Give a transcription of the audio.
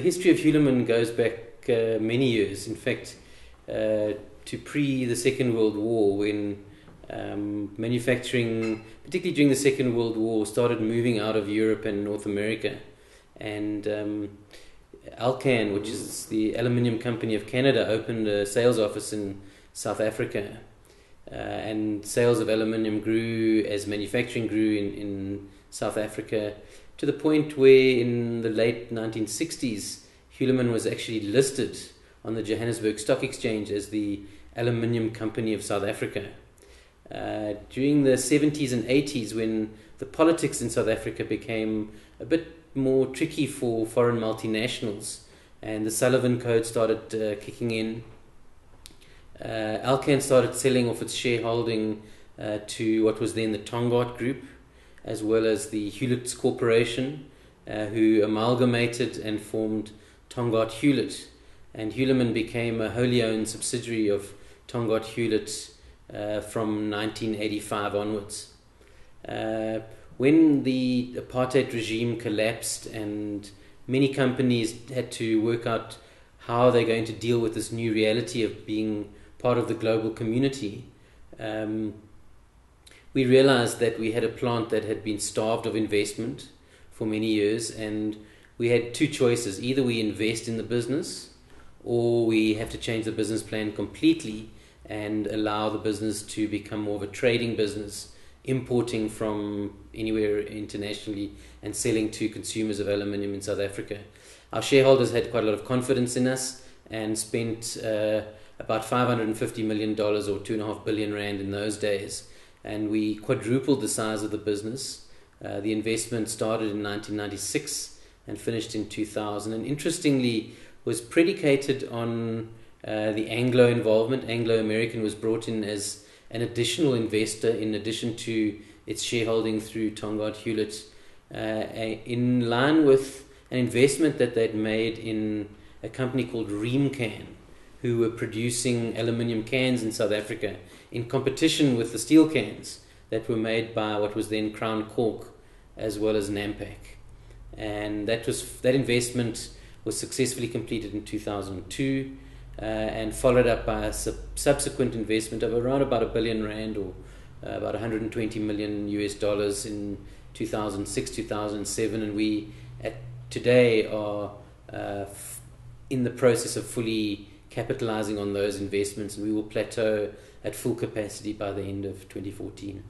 history of Hulamin goes back many years. In fact, to pre the Second World War, when manufacturing, particularly during the Second World War, started moving out of Europe and North America. And Alcan, which is the aluminium company of Canada, opened a sales office in South Africa. And sales of aluminium grew as manufacturing grew in South Africa, to the point where in the late 1960s, Hulamin was actually listed on the Johannesburg Stock Exchange as the Aluminium Company of South Africa. During the 70s and 80s, when the politics in South Africa became a bit more tricky for foreign multinationals and the Sullivan Code started kicking in, Alcan started selling off its shareholding to what was then the Tongaat Group, as well as the Hewlett Corporation, who amalgamated and formed Tongaat Hewlett. And Hulamin became a wholly owned subsidiary of Tongaat Hewlett from 1985 onwards. When the apartheid regime collapsed and many companies had to work out how they're going to deal with this new reality of being part of the global community, we realized that we had a plant that had been starved of investment for many years, and we had two choices. Either we invest in the business, or we have to change the business plan completely and allow the business to become more of a trading business, importing from anywhere internationally and selling to consumers of aluminium in South Africa. Our shareholders had quite a lot of confidence in us and spent about $550 million, or 2.5 billion rand in those days, and we quadrupled the size of the business. The investment started in 1996 and finished in 2000, and interestingly was predicated on the Anglo involvement. Anglo American was brought in as an additional investor in addition to its shareholding through Tongaat Hewlett, in line with an investment that they'd made in a company called Reamcan, who were producing aluminium cans in South Africa in competition with the steel cans that were made by what was then Crown Cork as well as Nampak. And that investment was successfully completed in 2002 and followed up by a subsequent investment of around about R1 billion, or about $120 million in 2006, 2007, and we today are in the process of fully capitalizing on those investments, and we will plateau at full capacity by the end of 2014.